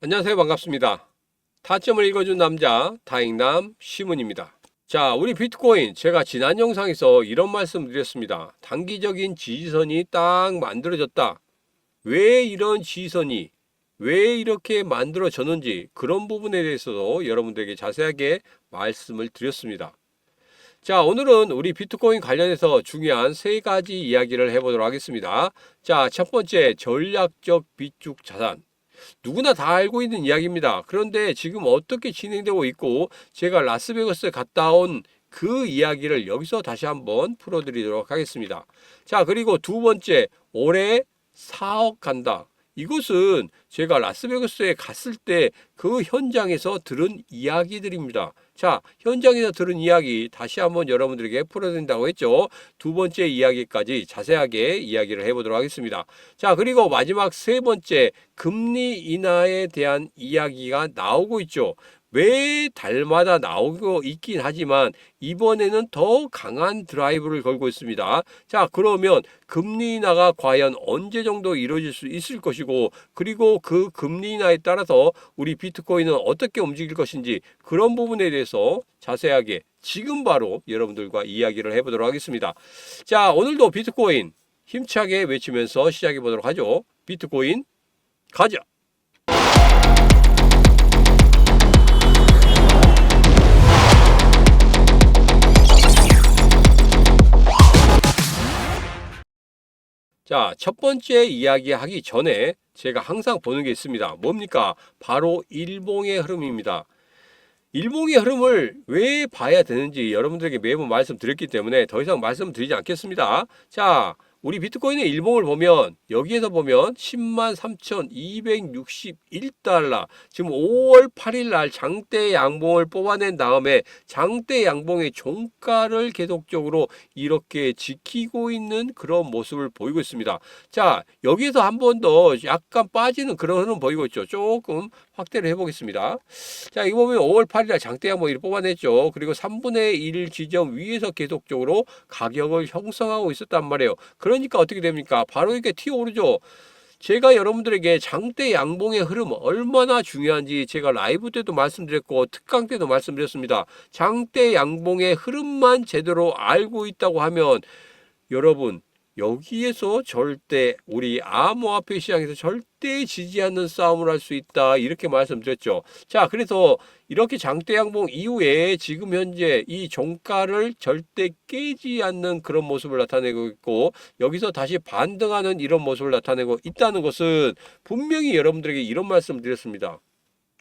안녕하세요. 반갑습니다. 타점을 읽어준 남자 다잉남 시문입니다. 자, 우리 비트코인 제가 지난 영상에서 이런 말씀 드렸습니다. 단기적인 지지선이 딱 만들어졌다. 왜 이런 지지선이 왜 이렇게 만들어졌는지 그런 부분에 대해서도 여러분들에게 자세하게 말씀을 드렸습니다. 자, 오늘은 우리 비트코인 관련해서 중요한 세 가지 이야기를 해보도록 하겠습니다. 자, 첫 번째, 전략적 비축 자산. 누구나 다 알고 있는 이야기입니다. 그런데 지금 어떻게 진행되고 있고 제가 라스베가스 갔다 온 그 이야기를 여기서 다시 한번 풀어드리도록 하겠습니다. 자, 그리고 두 번째, 올해 4억 간다. 이것은 제가 라스베가스에 갔을 때 그 현장에서 들은 이야기들입니다. 자, 현장에서 들은 이야기 다시 한번 여러분들에게 풀어드린다고 했죠. 두 번째 이야기까지 자세하게 이야기를 해보도록 하겠습니다. 자, 그리고 마지막 세 번째, 금리 인하에 대한 이야기가 나오고 있죠. 매 달마다 나오고 있긴 하지만 이번에는 더 강한 드라이브를 걸고 있습니다. 자, 그러면 금리 인하가 과연 언제 정도 이루어질 수 있을 것이고, 그리고 그 금리 인하에 따라서 우리 비트코인은 어떻게 움직일 것인지 그런 부분에 대해서 자세하게 지금 바로 여러분들과 이야기를 해보도록 하겠습니다. 자, 오늘도 비트코인 힘차게 외치면서 시작해 보도록 하죠. 비트코인 가자. 자, 첫 번째 이야기 하기 전에 제가 항상 보는 게 있습니다. 뭡니까? 바로 일봉의 흐름입니다. 일봉의 흐름을 왜 봐야 되는지 여러분들에게 매번 말씀드렸기 때문에 더 이상 말씀드리지 않겠습니다. 자, 우리 비트코인의 일봉을 보면 여기에서 보면 103,261달러, 지금 5월 8일 날 장대 양봉을 뽑아낸 다음에 장대 양봉의 종가를 계속적으로 이렇게 지키고 있는 그런 모습을 보이고 있습니다. 자, 여기에서 한 번 더 약간 빠지는 그런 흐름 보이고 있죠. 조금 확대를 해보겠습니다. 자, 이거 보면 5월 8일날 장대 양봉을 뽑아냈죠. 그리고 3분의 1 지점 위에서 계속적으로 가격을 형성하고 있었단 말이에요. 그러니까 어떻게 됩니까? 바로 이렇게 튀어오르죠. 제가 여러분들에게 장대 양봉의 흐름 얼마나 중요한지 제가 라이브 때도 말씀드렸고 특강 때도 말씀드렸습니다. 장대 양봉의 흐름만 제대로 알고 있다고 하면 여러분, 여기에서 절대 우리 암호화폐 시장에서 절대 지지 않는 싸움을 할 수 있다, 이렇게 말씀드렸죠. 자, 그래서 이렇게 장대 양봉 이후에 지금 현재 이 종가를 절대 깨지 않는 그런 모습을 나타내고 있고 여기서 다시 반등하는 이런 모습을 나타내고 있다는 것은 분명히 여러분들에게 이런 말씀을 드렸습니다.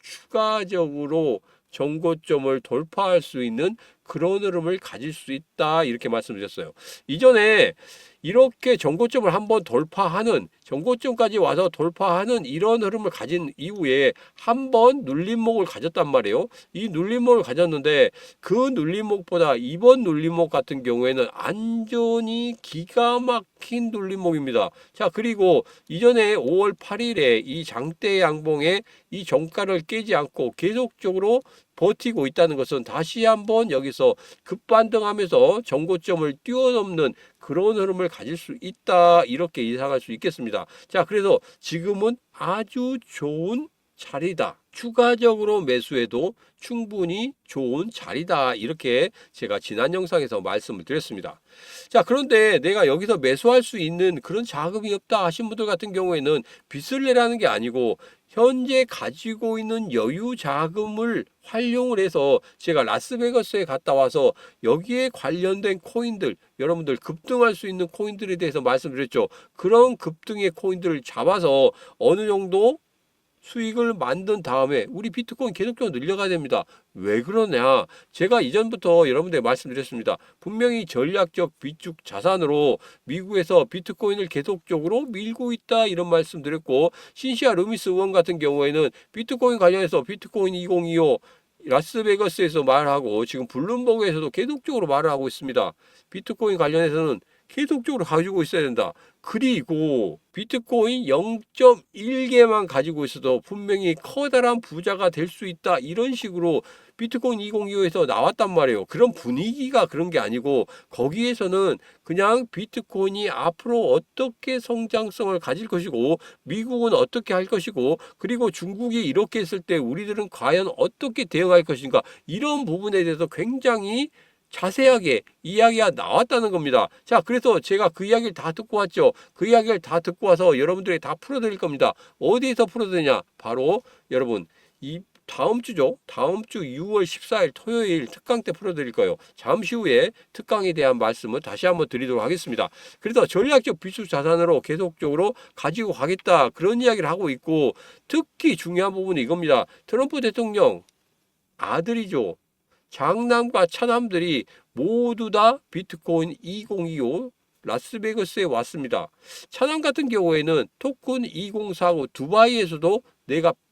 추가적으로 정고점을 돌파할 수 있는 그런 흐름을 가질 수 있다, 이렇게 말씀드렸어요. 이전에 이렇게 정고점을 한번 돌파하는, 정고점까지 와서 돌파하는 이런 흐름을 가진 이후에 한번 눌림목을 가졌단 말이에요. 이 눌림목을 가졌는데 그 눌림목보다 이번 눌림목 같은 경우에는 안전이 기가 막힌 눌림목입니다. 자, 그리고 이전에 5월 8일에 이 장대 양봉에 이 종가를 깨지 않고 계속적으로 버티고 있다는 것은 다시 한번 여기서 급반등하면서 정고점을 뛰어넘는 그런 흐름을 가질 수 있다, 이렇게 예상할 수 있겠습니다. 자, 그래서 지금은 아주 좋은 자리다. 추가적으로 매수해도 충분히 좋은 자리다, 이렇게 제가 지난 영상에서 말씀을 드렸습니다. 자, 그런데 내가 여기서 매수할 수 있는 그런 자금이 없다 하신 분들 같은 경우에는 빚을 내라는 게 아니고 현재 가지고 있는 여유 자금을 활용을 해서 제가 라스베가스에 갔다 와서 여기에 관련된 코인들, 여러분들 급등할 수 있는 코인들에 대해서 말씀드렸죠. 그런 급등의 코인들을 잡아서 어느 정도 수익을 만든 다음에 우리 비트코인 계속적으로 늘려가야 됩니다. 왜 그러냐? 제가 이전부터 여러분들에게 말씀드렸습니다. 분명히 전략적 비축 자산으로 미국에서 비트코인을 계속적으로 밀고 있다, 이런 말씀드렸고, 신시아 루미스 의원 같은 경우에는 비트코인 관련해서 비트코인 2025 라스베가스에서 말하고 지금 블룸버그에서도 계속적으로 말을 하고 있습니다. 비트코인 관련해서는 계속적으로 가지고 있어야 된다. 그리고 비트코인 0.1개만 가지고 있어도 분명히 커다란 부자가 될 수 있다. 이런 식으로 비트코인 2025에서 나왔단 말이에요. 그런 분위기가 그런 게 아니고 거기에서는 그냥 비트코인이 앞으로 어떻게 성장성을 가질 것이고 미국은 어떻게 할 것이고 그리고 중국이 이렇게 했을 때 우리들은 과연 어떻게 대응할 것인가 이런 부분에 대해서 굉장히 자세하게 이야기가 나왔다는 겁니다. 자, 그래서 제가 그 이야기를 다 듣고 왔죠. 그 이야기를 다 듣고 와서 여러분들이 다 풀어드릴 겁니다. 어디에서 풀어드리냐? 바로 여러분 이 다음 주죠. 다음 주 6월 14일 토요일 특강 때 풀어드릴 거예요. 잠시 후에 특강에 대한 말씀을 다시 한번 드리도록 하겠습니다. 그래서 전략적 비축 자산으로 계속적으로 가지고 가겠다 그런 이야기를 하고 있고 특히 중요한 부분이 이겁니다. 트럼프 대통령 아들이죠. 장남과 차남들이 모두 다 비트코인 2025 라스베가스에 왔습니다. 차남 같은 경우에는 토큰 2049 두바이에서도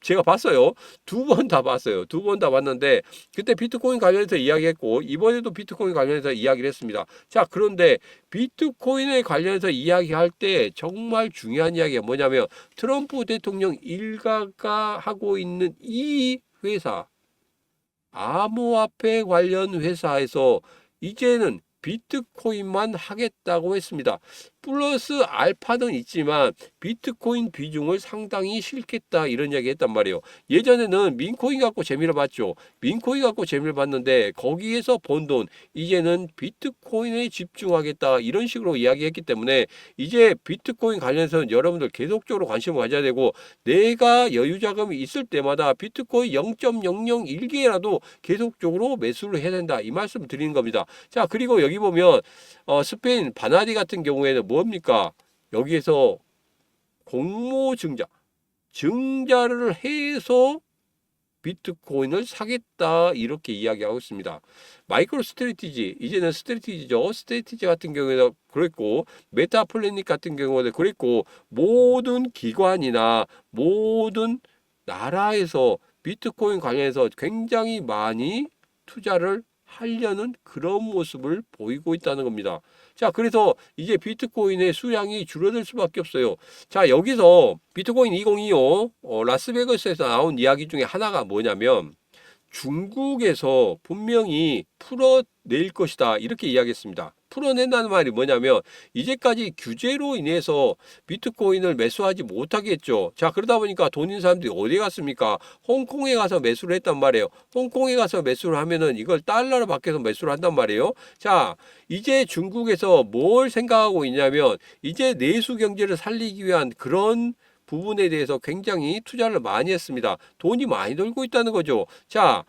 제가 봤어요. 2번 다 봤어요. 2번 다 봤는데 그때 비트코인 관련해서 이야기했고 이번에도 비트코인 관련해서 이야기를 했습니다. 자, 그런데 비트코인에 관련해서 이야기할 때 정말 중요한 이야기가 뭐냐면 트럼프 대통령 일가가 하고 있는 이 회사 암호화폐 관련 회사에서 이제는 비트코인만 하겠다고 했습니다. 플러스 알파는 있지만 비트코인 비중을 상당히 싫겠다 이런 이야기 했단 말이에요. 예전에는 민코인 갖고 재미를 봤죠. 민코인 갖고 재미를 봤는데 거기에서 번 돈 이제는 비트코인에 집중하겠다 이런 식으로 이야기했기 때문에 이제 비트코인 관련해서는 여러분들 계속적으로 관심을 가져야 되고 내가 여유 자금이 있을 때마다 비트코인 0.001개라도 계속적으로 매수를 해야 된다 이 말씀 드리는 겁니다. 자, 그리고 여기 보면 스페인 바나디 같은 경우에는 뭡니까? 여기에서 증자를 해서 비트코인을 사겠다 이렇게 이야기하고 있습니다. 마이크로 스트래티지 이제는 스트래티지죠. 스트래티지 같은 경우에도 그랬고 메타플래닛 같은 경우에도 그랬고 모든 기관이나 모든 나라에서 비트코인 관련해서 굉장히 많이 투자를 하려는 그런 모습을 보이고 있다는 겁니다. 자, 그래서 이제 비트코인의 수량이 줄어들 수밖에 없어요. 자, 여기서 비트코인 2025 라스베가스에서 나온 이야기 중에 하나가 뭐냐면 중국에서 분명히 풀어낼 것이다 이렇게 이야기했습니다. 풀어낸다는 말이 뭐냐면 이제까지 규제로 인해서 비트코인을 매수하지 못하게 했죠. 자, 그러다 보니까 돈 있는 사람들이 어디 갔습니까? 홍콩에 가서 매수를 했단 말이에요. 홍콩에 가서 매수를 하면은 이걸 달러로 바뀌어서 매수를 한단 말이에요. 자, 이제 중국에서 뭘 생각하고 있냐면 이제 내수 경제를 살리기 위한 그런 부분에 대해서 굉장히 투자를 많이 했습니다. 돈이 많이 들고 있다는 거죠. 자,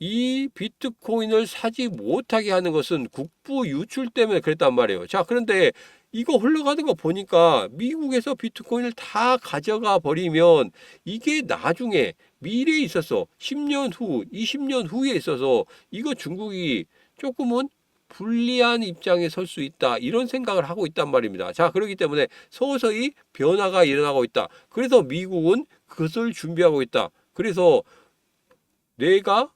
이 비트코인을 사지 못하게 하는 것은 국부 유출 때문에 그랬단 말이에요. 자, 그런데 이거 흘러가는 거 보니까 미국에서 비트코인을 다 가져가 버리면 이게 나중에 미래에 있어서 10년 후, 20년 후에 있어서 이거 중국이 조금은 불리한 입장에 설 수 있다 이런 생각을 하고 있단 말입니다. 자, 그렇기 때문에 서서히 변화가 일어나고 있다. 그래서 미국은 그것을 준비하고 있다. 그래서 내가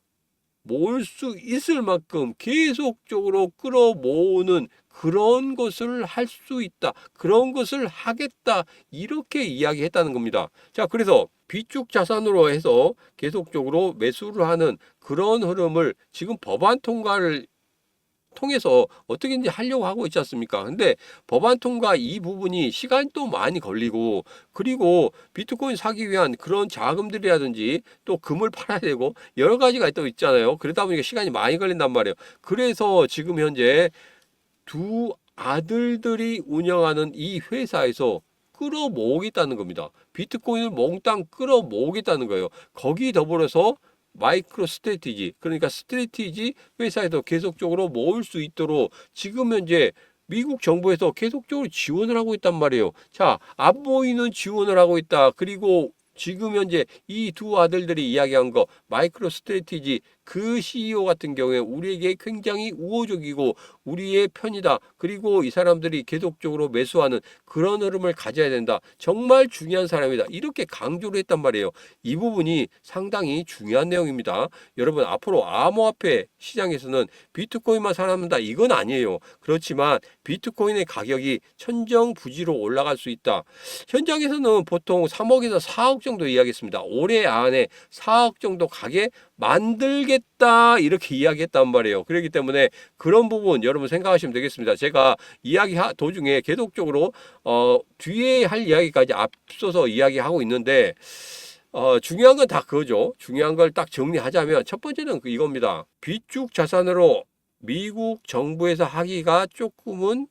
모을 수 있을 만큼 계속적으로 끌어모으는 그런 것을 할 수 있다. 그런 것을 하겠다. 이렇게 이야기했다는 겁니다. 자, 그래서 비축 자산으로 해서 계속적으로 매수를 하는 그런 흐름을 지금 법안 통과를 통해서 어떻게든지 하려고 하고 있지 않습니까? 근데 법안 통과 이 부분이 시간이 또 많이 걸리고 그리고 비트코인 사기 위한 그런 자금들이라든지 또 금을 팔아야 되고 여러 가지가 또 있잖아요. 그러다 보니까 시간이 많이 걸린단 말이에요. 그래서 지금 현재 두 아들들이 운영하는 이 회사에서 끌어모으겠다는 겁니다. 비트코인을 몽땅 끌어모으겠다는 거예요. 거기 더불어서 마이크로 스트래티지 그러니까 스트래티지 회사에서 계속적으로 모을 수 있도록 지금 현재 미국 정부에서 계속적으로 지원을 하고 있단 말이에요. 자, 안 보이는 지원을 하고 있다. 그리고 지금 현재 이 두 아들들이 이야기한 거 마이크로 스트래티지 그 CEO 같은 경우에 우리에게 굉장히 우호적이고 우리의 편이다. 그리고 이 사람들이 계속적으로 매수하는 그런 흐름을 가져야 된다. 정말 중요한 사람이다. 이렇게 강조를 했단 말이에요. 이 부분이 상당히 중요한 내용입니다. 여러분 앞으로 암호화폐 시장에서는 비트코인만 살아남는다. 이건 아니에요. 그렇지만 비트코인의 가격이 천정부지로 올라갈 수 있다. 현장에서는 보통 3억에서 4억 정도 이야기했습니다. 올해 안에 4억 정도 가게 만들겠다 이렇게 이야기했단 말이에요. 그렇기 때문에 그런 부분 여러분 생각하시면 되겠습니다. 제가 이야기 도중에 계속적으로 뒤에 할 이야기까지 앞서서 이야기하고 있는데 중요한 건 다 그거죠. 중요한 걸 딱 정리하자면 첫 번째는 이겁니다. 비축 자산으로 미국 정부에서 하기가 조금은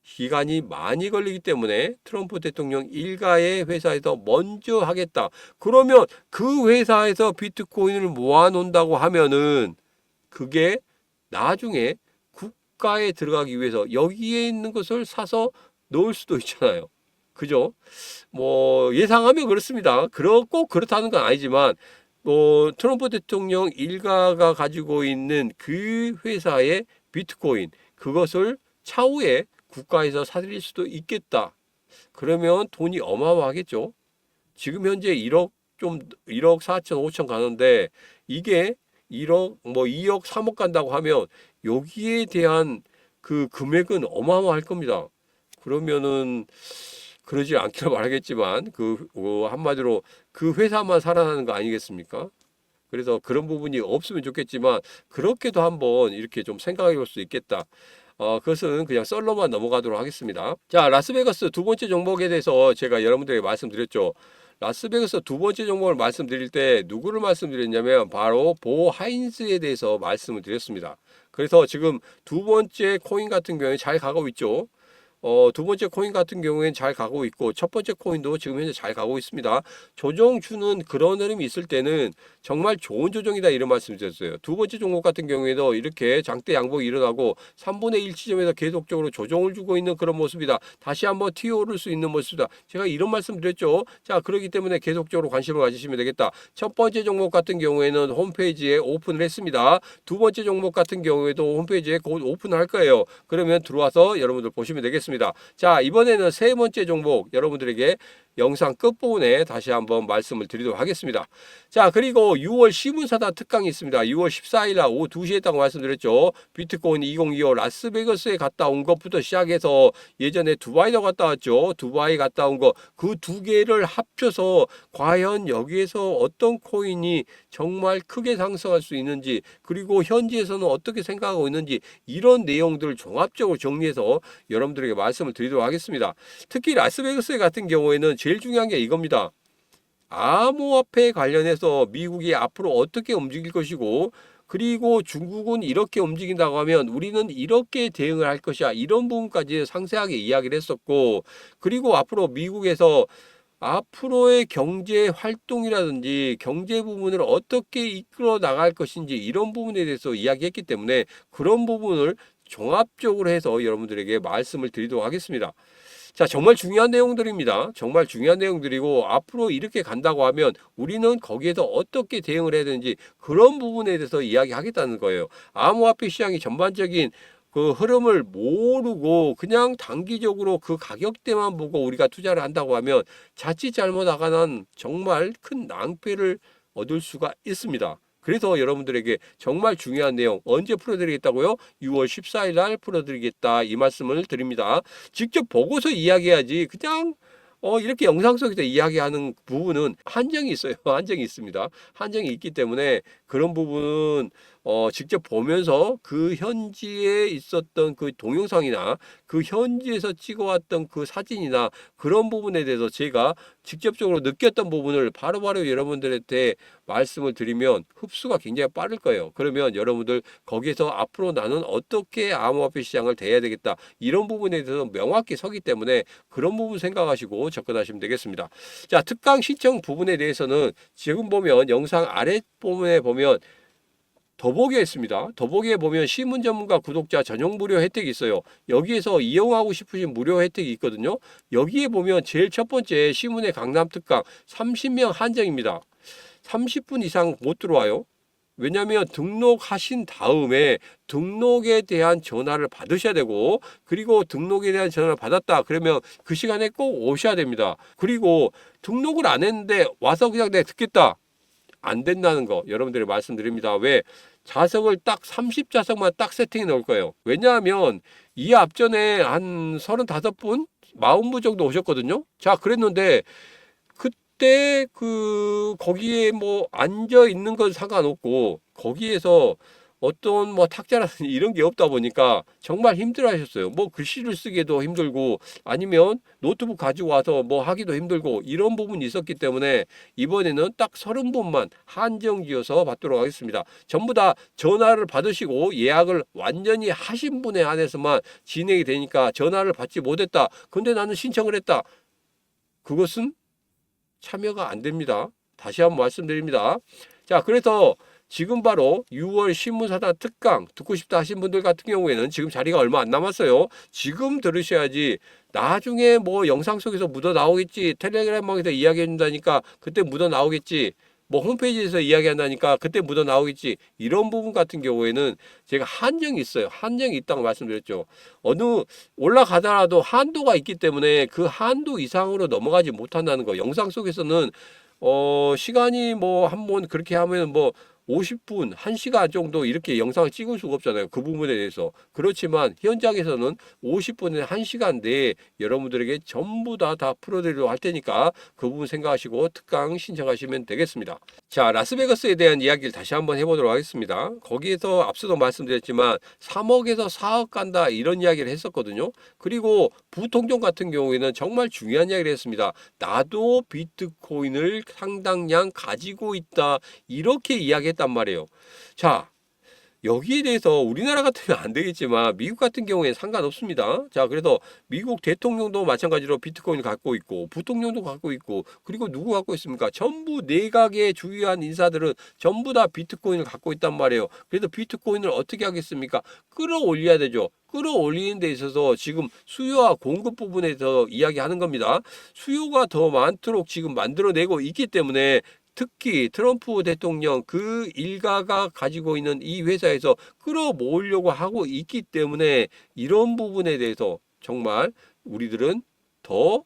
기간이 많이 걸리기 때문에 트럼프 대통령 일가의 회사에서 먼저 하겠다. 그러면 그 회사에서 비트코인을 모아놓는다고 하면은 그게 나중에 국가에 들어가기 위해서 여기에 있는 것을 사서 넣을 수도 있잖아요. 그죠? 뭐 예상하면 그렇습니다. 꼭 그렇다는 건 아니지만 트럼프 대통령 일가가 가지고 있는 그 회사의 비트코인 그것을 차후에 국가에서 사들일 수도 있겠다. 그러면 돈이 어마어마하겠죠. 지금 현재 1억 4천 5천 가는데 이게 1억 2억 3억 간다고 하면 여기에 대한 그 금액은 어마어마할 겁니다. 그러면은 그러지 않기를 바라겠지만 한마디로 그 회사만 살아나는 거 아니겠습니까? 그래서 그런 부분이 없으면 좋겠지만 그렇게도 한번 이렇게 좀 생각해 볼 수 있겠다. 그것은 그냥 썰로만 넘어가도록 하겠습니다. 자, 라스베가스 두 번째 종목에 대해서 제가 여러분들에게 말씀드렸죠. 라스베가스 두 번째 종목을 말씀드릴 때 누구를 말씀드렸냐면 바로 보 하인즈에 대해서 말씀을 드렸습니다. 그래서 지금 두 번째 코인 같은 경우에 잘 가고 있죠. 두 번째 코인 같은 경우에는 잘 가고 있고 첫 번째 코인도 지금 현재 잘 가고 있습니다. 조정 주는 그런 흐름이 있을 때는 정말 좋은 조정이다 이런 말씀 드렸어요. 두 번째 종목 같은 경우에도 이렇게 장대 양봉이 일어나고 3분의 1 지점에서 계속적으로 조정을 주고 있는 그런 모습이다. 다시 한번 튀어오를 수 있는 모습이다. 제가 이런 말씀 드렸죠. 자, 그렇기 때문에 계속적으로 관심을 가지시면 되겠다. 첫 번째 종목 같은 경우에는 홈페이지에 오픈을 했습니다. 두 번째 종목 같은 경우에도 홈페이지에 곧 오픈을 할 거예요. 그러면 들어와서 여러분들 보시면 되겠습니다. 자, 이번에는 세 번째 종목 여러분들에게 영상 끝부분에 다시 한번 말씀을 드리도록 하겠습니다. 자, 그리고 6월 시문사다 특강이 있습니다. 6월 14일 날 오후 2시에 했다고 말씀드렸죠. 비트코인 2025 라스베가스에 갔다 온 것부터 시작해서 예전에 두바이도 갔다 왔죠. 두바이 갔다 온 거 그 두 개를 합쳐서 과연 여기에서 어떤 코인이 정말 크게 상승할 수 있는지 그리고 현지에서는 어떻게 생각하고 있는지 이런 내용들을 종합적으로 정리해서 여러분들에게 말씀을 드리도록 하겠습니다. 특히 라스베가스 같은 경우에는 제일 중요한 게 이겁니다. 암호화폐 관련해서 미국이 앞으로 어떻게 움직일 것이고 그리고 중국은 이렇게 움직인다고 하면 우리는 이렇게 대응을 할 것이야. 이런 부분까지 상세하게 이야기를 했었고 그리고 앞으로 미국에서 앞으로의 경제 활동이라든지 경제 부분을 어떻게 이끌어 나갈 것인지 이런 부분에 대해서 이야기했기 때문에 그런 부분을 종합적으로 해서 여러분들에게 말씀을 드리도록 하겠습니다. 자, 정말 중요한 내용들입니다. 정말 중요한 내용들이고 앞으로 이렇게 간다고 하면 우리는 거기에서 어떻게 대응을 해야 되는지 그런 부분에 대해서 이야기하겠다는 거예요. 암호화폐 시장이 전반적인 그 흐름을 모르고 그냥 단기적으로 그 가격대만 보고 우리가 투자를 한다고 하면 자칫 잘못 나가는 정말 큰 낭패를 얻을 수가 있습니다. 그래서 여러분들에게 정말 중요한 내용 언제 풀어드리겠다고요? 6월 14일 날 풀어드리겠다 이 말씀을 드립니다. 직접 보고서 이야기해야지 그냥 이렇게 영상 속에서 이야기하는 부분은 한정이 있어요. 한정이 있습니다. 한정이 있기 때문에 그런 부분은 직접 보면서 그 현지에 있었던 그 동영상이나 그 현지에서 찍어왔던 그 사진이나 그런 부분에 대해서 제가 직접적으로 느꼈던 부분을 바로바로 여러분들한테 말씀을 드리면 흡수가 굉장히 빠를 거예요. 그러면 여러분들 거기에서 앞으로 나는 어떻게 암호화폐 시장을 대해야 되겠다 이런 부분에 대해서 명확히 서기 때문에 그런 부분 생각하시고 접근하시면 되겠습니다. 자, 특강 신청 부분에 대해서는 지금 보면 영상 아래 부분에 보면 더보기에 있습니다. 더보기에 보면 시문 전문가 구독자 전용 무료 혜택이 있어요. 여기에서 이용하고 싶으신 무료 혜택이 있거든요. 여기에 보면 제일 첫 번째 시문의 강남 특강 30명 한정입니다. 30분 이상 못 들어와요. 왜냐하면 등록하신 다음에 등록에 대한 전화를 받으셔야 되고, 그리고 등록에 대한 전화를 받았다 그러면 그 시간에 꼭 오셔야 됩니다. 그리고 등록을 안 했는데 와서 그냥 내가 듣겠다, 안 된다는 거 여러분들이 말씀드립니다. 왜? 좌석을 딱 30좌석만 딱 세팅해 놓을 거예요. 왜냐하면 이 앞전에 한 35분 40분 정도 오셨거든요. 자, 그랬는데 그때 거기에 뭐 앉아 있는 건 상관없고, 거기에서 어떤 뭐 탁자라든지 이런 게 없다 보니까 정말 힘들어 하셨어요. 뭐 글씨를 쓰기도 힘들고, 아니면 노트북 가지고 와서 뭐 하기도 힘들고, 이런 부분이 있었기 때문에 이번에는 딱 30분만 한정지어서 받도록 하겠습니다. 전부 다 전화를 받으시고 예약을 완전히 하신 분에 한해서만 진행이 되니까, 전화를 받지 못했다, 근데 나는 신청을 했다, 그것은 참여가 안 됩니다. 다시 한번 말씀드립니다. 자, 그래서 지금 바로 6월 신문사단 특강 듣고 싶다 하신 분들 같은 경우에는 지금 자리가 얼마 안 남았어요. 지금 들으셔야지 나중에 뭐 영상 속에서 묻어 나오겠지, 텔레그램방에서 이야기해 준다니까 그때 묻어 나오겠지, 뭐 홈페이지에서 이야기한다니까 그때 묻어 나오겠지, 이런 부분 같은 경우에는 제가 한정이 있어요. 한정이 있다고 말씀드렸죠. 어느 올라가더라도 한도가 있기 때문에 그 한도 이상으로 넘어가지 못한다는 거. 영상 속에서는 시간이 뭐 한번 그렇게 하면 뭐 50분, 1시간 정도 이렇게 영상을 찍을 수가 없잖아요. 그 부분에 대해서. 그렇지만 현장에서는 50분에 1시간 내에 여러분들에게 전부 다 풀어드리려고 할 테니까 그 부분 생각하시고 특강 신청하시면 되겠습니다. 자, 라스베가스에 대한 이야기를 다시 한번 해보도록 하겠습니다. 거기에서 앞서도 말씀드렸지만 3억에서 4억 간다, 이런 이야기를 했었거든요. 그리고 부통령 같은 경우에는 정말 중요한 이야기를 했습니다. 나도 비트코인을 상당량 가지고 있다, 이렇게 이야기했단 말이에요. 자, 여기에 대해서 우리나라 같으면 안 되겠지만 미국 같은 경우에 상관없습니다. 자, 그래서 미국 대통령도 마찬가지로 비트코인을 갖고 있고, 부통령도 갖고 있고, 그리고 누구 갖고 있습니까? 전부 내각의 주요한 인사들은 전부 다 비트코인을 갖고 있단 말이에요. 그래서 비트코인을 어떻게 하겠습니까? 끌어올려야 되죠. 끌어올리는 데 있어서 지금 수요와 공급 부분에서 이야기하는 겁니다. 수요가 더 많도록 지금 만들어내고 있기 때문에, 특히 트럼프 대통령 그 일가가 가지고 있는 이 회사에서 끌어모으려고 하고 있기 때문에, 이런 부분에 대해서 정말 우리들은 더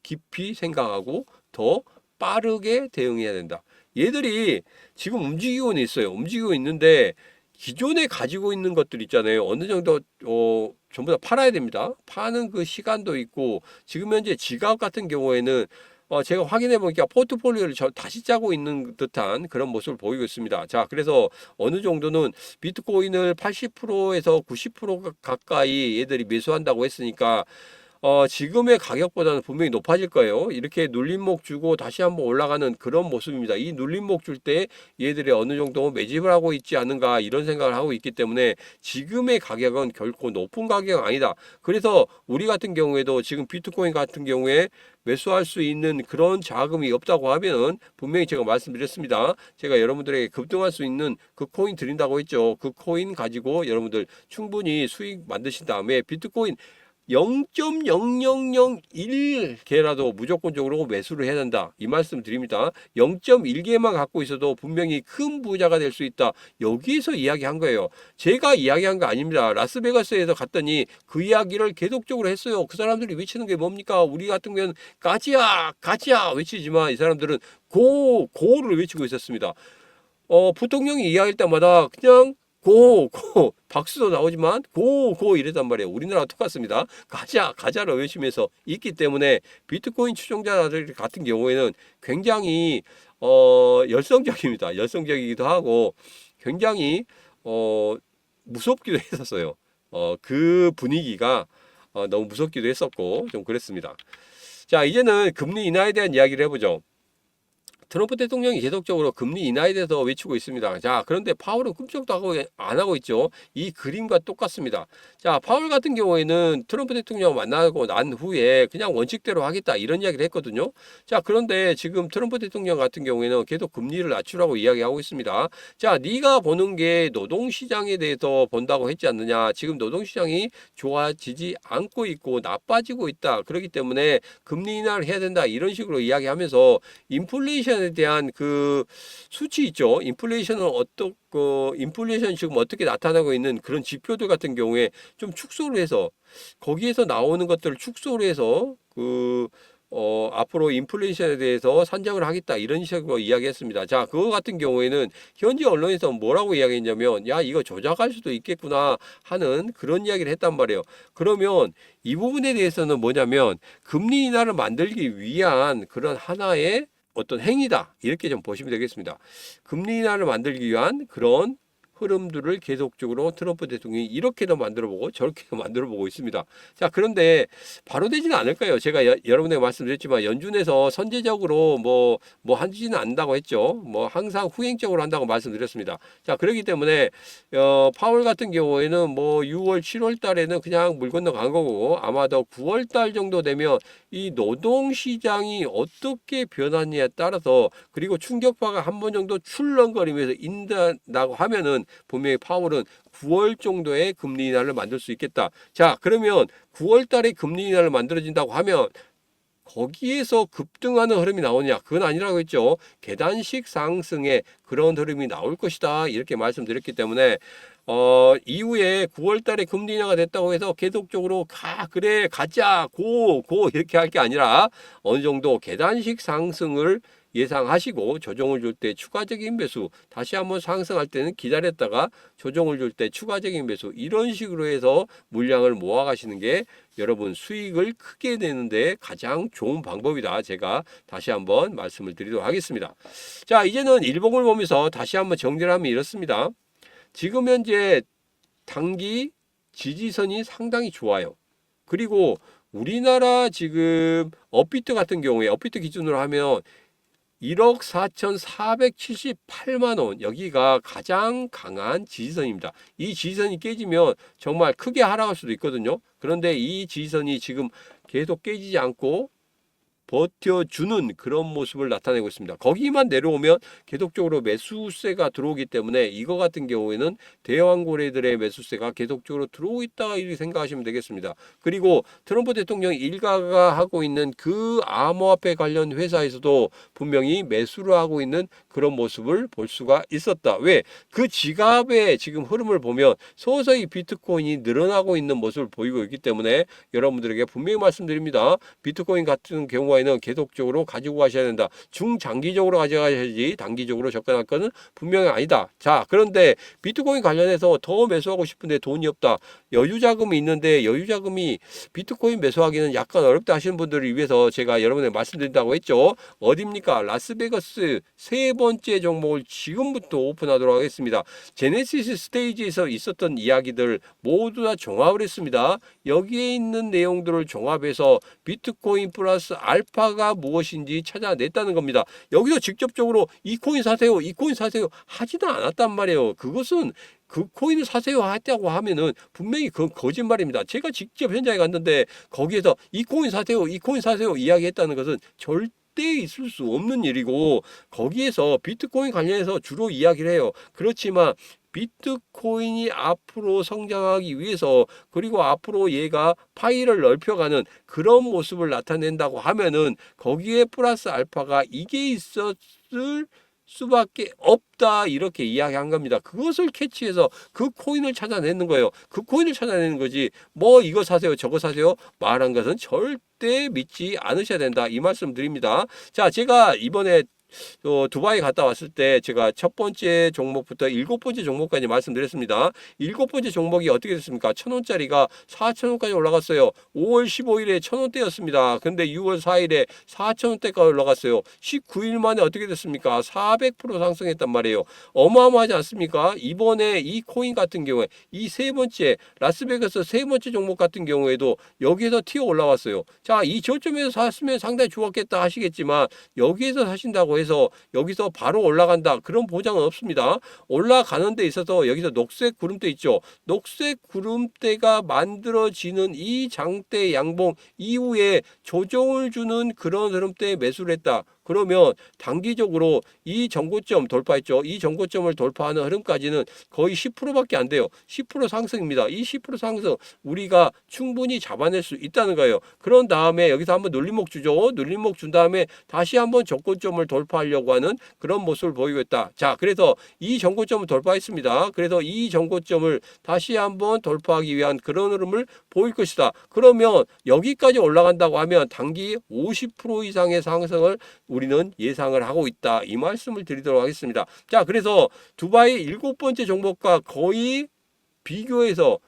깊이 생각하고 더 빠르게 대응해야 된다. 얘들이 지금 움직이고는 있어요. 움직이고 있는데 기존에 가지고 있는 것들 있잖아요. 어느 정도 전부 다 팔아야 됩니다. 파는 그 시간도 있고, 지금 현재 지갑 같은 경우에는 제가 확인해 보니까 포트폴리오를 다시 짜고 있는 듯한 그런 모습을 보이고 있습니다. 자, 그래서 어느 정도는 비트코인을 80%에서 90% 가까이 얘들이 매수한다고 했으니까 지금의 가격보다는 분명히 높아질 거예요. 이렇게 눌림목 주고 다시 한번 올라가는 그런 모습입니다. 이 눌림목 줄 때 얘들이 어느 정도 매집을 하고 있지 않은가, 이런 생각을 하고 있기 때문에 지금의 가격은 결코 높은 가격은 아니다. 그래서 우리 같은 경우에도 지금 비트코인 같은 경우에 매수할 수 있는 그런 자금이 없다고 하면은, 분명히 제가 말씀드렸습니다. 제가 여러분들에게 급등할 수 있는 그 코인 드린다고 했죠. 그 코인 가지고 여러분들 충분히 수익 만드신 다음에 비트코인 0.0001개라도 무조건적으로 매수를 해야 된다, 이 말씀 드립니다. 0.1개만 갖고 있어도 분명히 큰 부자가 될 수 있다. 여기에서 이야기한 거예요. 제가 이야기한 거 아닙니다. 라스베가스에서 갔더니 그 이야기를 계속적으로 했어요. 그 사람들이 외치는 게 뭡니까? 우리 같은 경우는 가지야 가지야 외치지만 이 사람들은 고를 외치고 있었습니다. 부통령이 이야기할 때마다 그냥 고 박수도 나오지만 고 이랬단 말이에요. 우리나라와 똑같습니다. 가자를 외치면서 있기 때문에 비트코인 추종자들 같은 경우에는 굉장히 열성적입니다. 열성적이기도 하고 굉장히 무섭기도 했었어요. 그 분위기가 너무 무섭기도 했었고 좀 그랬습니다. 자, 이제는 금리 인하에 대한 이야기를 해보죠. 트럼프 대통령이 계속적으로 금리 인하에 대해서 외치고 있습니다. 자, 그런데 파월은 꿈쩍도 안 하고 있죠. 이 그림과 똑같습니다. 자, 파월 같은 경우에는 트럼프 대통령 만나고 난 후에 그냥 원칙대로 하겠다, 이런 이야기를 했거든요. 자, 그런데 지금 트럼프 대통령 같은 경우에는 계속 금리를 낮추라고 이야기하고 있습니다. 자, 네가 보는 게 노동시장에 대해서 본다고 했지 않느냐. 지금 노동시장이 좋아지지 않고 있고 나빠지고 있다. 그렇기 때문에 금리 인하를 해야 된다, 이런 식으로 이야기하면서 인플레이션에 인플레이션에 대한 그 수치 있죠. 인플레이션은 인플레이션 지금 어떻게 나타나고 있는 그런 지표들 같은 경우에 좀 축소를 해서 거기에서 나오는 것들을 축소를 해서 앞으로 인플레이션에 대해서 산정을 하겠다 이런 식으로 이야기했습니다. 자, 그거 같은 경우에는 현지 언론에서 뭐라고 이야기했냐면 야, 이거 조작할 수도 있겠구나 하는 그런 이야기를 했단 말이에요. 그러면 이 부분에 대해서는 뭐냐면 금리 인하를 만들기 위한 그런 하나의 어떤 행위다 이렇게 좀 보시면 되겠습니다. 금리 인하를 만들기 위한 그런 흐름들을 계속적으로 트럼프 대통령이 이렇게도 만들어보고 저렇게도 만들어보고 있습니다. 자, 그런데 바로 되지는 않을까요? 제가 여러분에게 말씀드렸지만 연준에서 선제적으로 뭐 하지는 않는다고 했죠. 뭐 항상 후행적으로 한다고 말씀드렸습니다. 자, 그렇기 때문에 파월 같은 경우에는 뭐 6월, 7월 달에는 그냥 물 건너 간 거고 아마도 9월 달 정도 되면 이 노동 시장이 어떻게 변하느냐에 따라서 그리고 충격파가 한 번 정도 출렁거리면서 인다고 하면은 분명히 파월은 9월 정도의 금리 인하를 만들 수 있겠다. 자, 그러면 9월 달에 금리 인하를 만들어진다고 하면 거기에서 급등하는 흐름이 나오냐? 그건 아니라고 했죠. 계단식 상승의 그런 흐름이 나올 것이다. 이렇게 말씀드렸기 때문에 이후에 9월 달에 금리 인하가 됐다고 해서 계속적으로 그래 가자 고 이렇게 할 게 아니라 어느 정도 계단식 상승을 예상하시고 조정을 줄 때 추가적인 매수 다시 한번 상승할 때는 기다렸다가 조정을 줄 때 추가적인 매수 이런 식으로 해서 물량을 모아 가시는 게 여러분 수익을 크게 내는데 가장 좋은 방법이다. 제가 다시 한번 말씀을 드리도록 하겠습니다. 자, 이제는 일봉을 보면서 다시 한번 정리를 하면 이렇습니다. 지금 현재 단기 지지선이 상당히 좋아요. 그리고 우리나라 지금 업비트 같은 경우에 업비트 기준으로 하면 1억 4,478만 원 여기가 가장 강한 지지선입니다. 이 지지선이 깨지면 정말 크게 하락할 수도 있거든요. 그런데 이 지지선이 지금 계속 깨지지 않고 버텨주는 그런 모습을 나타내고 있습니다. 거기만 내려오면 계속적으로 매수세가 들어오기 때문에 이거 같은 경우에는 대왕고래들의 매수세가 계속적으로 들어오고 있다 이렇게 생각하시면 되겠습니다. 그리고 트럼프 대통령이 일가가 하고 있는 그 암호화폐 관련 회사에서도 분명히 매수를 하고 있는 그런 모습을 볼 수가 있었다. 왜? 그 지갑의 지금 흐름을 보면 서서히 비트코인이 늘어나고 있는 모습을 보이고 있기 때문에 여러분들에게 분명히 말씀드립니다. 비트코인 같은 경우에는 계속적으로 가지고 가셔야 된다. 중장기적으로 가져가셔야지 단기적으로 접근할 것은 분명히 아니다. 자, 그런데 비트코인 관련해서 더 매수하고 싶은데 돈이 없다. 여유자금이 있는데 여유자금이 비트코인 매수하기는 약간 어렵다 하시는 분들을 위해서 제가 여러분에게 말씀드린다고 했죠. 어디입니까? 라스베가스 세 번째 종목을 지금부터 오픈하도록 하겠습니다. 제네시스 스테이지에서 있었던 이야기들 모두 다 종합을 했습니다. 여기에 있는 내용들을 종합해서 비트코인 플러스 알파가 무엇인지 찾아냈다는 겁니다. 여기서 직접적으로 이 코인 사세요, 이 코인 사세요 하지도 않았단 말이에요. 그것은 그 코인을 사세요 했다고 하면은 분명히 그건 거짓말입니다. 제가 직접 현장에 갔는데 거기에서 이 코인 사세요, 이 코인 사세요 이야기했다는 것은 절대 있을 수 없는 일이고 거기에서 비트코인 관련해서 주로 이야기를 해요. 그렇지만 비트코인이 앞으로 성장하기 위해서 그리고 앞으로 얘가 파이를 넓혀가는 그런 모습을 나타낸다고 하면은 거기에 플러스 알파가 이게 있었을 수밖에 없다 이렇게 이야기한 겁니다. 그것을 캐치해서 그 코인을 찾아내는 거예요. 그 코인을 찾아내는 거지 뭐 이거 사세요 저거 사세요 말한 것은 절대 믿지 않으셔야 된다 이 말씀 드립니다. 자, 제가 이번에 두바이 갔다 왔을 때 제가 첫 번째 종목부터 일곱 번째 종목까지 말씀드렸습니다. 일곱 번째 종목이 어떻게 됐습니까? 1,000원짜리가 4,000원까지 올라갔어요. 5월 15일에 1,000원대였습니다. 근데 6월 4일에 4,000원대까지 올라갔어요. 19일 만에 어떻게 됐습니까? 400% 상승했단 말이에요. 어마어마하지 않습니까? 이번에 이 코인 같은 경우에 이 세 번째 라스베가스 세 번째 종목 같은 경우에도 여기에서 튀어 올라왔어요. 자, 이 저점에서 샀으면 상당히 좋았겠다 하시겠지만 여기에서 사신다고 해서 여기서 바로 올라간다 그런 보장은 없습니다. 올라가는 데 있어서 여기서 녹색 구름대 있죠. 녹색 구름대가 만들어지는 이 장대 양봉 이후에 조정을 주는 그런 흐름대에 매수를 했다. 그러면 단기적으로 이 전고점 돌파했죠. 이 전고점을 돌파하는 흐름까지는 거의 10%밖에 안 돼요. 10% 상승입니다. 이 10% 상승 우리가 충분히 잡아낼 수 있다는 거예요. 그런 다음에 여기서 한번 눌림목 주죠. 눌림목 준 다음에 다시 한번 전고점을 돌파하려고 하는 그런 모습을 보이고 있다. 자, 그래서 이 전고점을 돌파했습니다. 그래서 이 전고점을 다시 한번 돌파하기 위한 그런 흐름을 보일 것이다. 그러면 여기까지 올라간다고 하면 단기 50% 이상의 상승을 우리는 예상을 하고 있다. 이 말씀을 드리도록 하겠습니다. 자, 그래서 두바이 7번째 종목과 거의 비교해서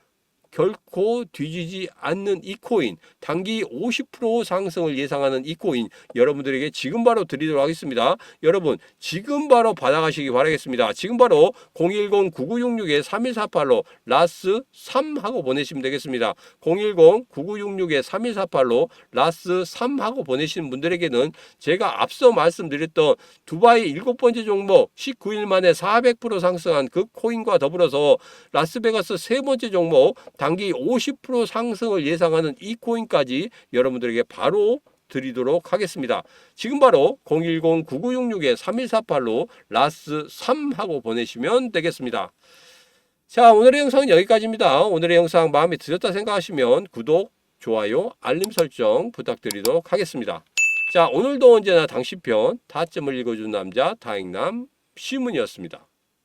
결코 뒤지지 않는 이 코인, 단기 50% 상승을 예상하는 이 코인 여러분들에게 지금 바로 드리도록 하겠습니다. 여러분 지금 바로 받아가시기 바라겠습니다. 지금 바로 010-9966-3148로 라스 3 하고 보내시면 되겠습니다. 010-9966-3148로 라스 3 하고 보내시는 분들에게는 제가 앞서 말씀드렸던 두바이 7번째 종목 19일 만에 400% 상승한 그 코인과 더불어서 라스베가스 3번째 종목 단기 50% 상승을 예상하는 이 코인까지 여러분들에게 바로 드리도록 하겠습니다. 지금 바로 010-9966-3148로 라스 3 하고 보내시면 되겠습니다. 자, 오늘의 영상은 여기까지입니다. 오늘의 영상 마음에 드셨다 생각하시면 구독, 좋아요, 알림 설정 부탁드리도록 하겠습니다. 자, 오늘도 언제나 당신 편 타점을 읽어주는 남자 다행남 시문이었습니다.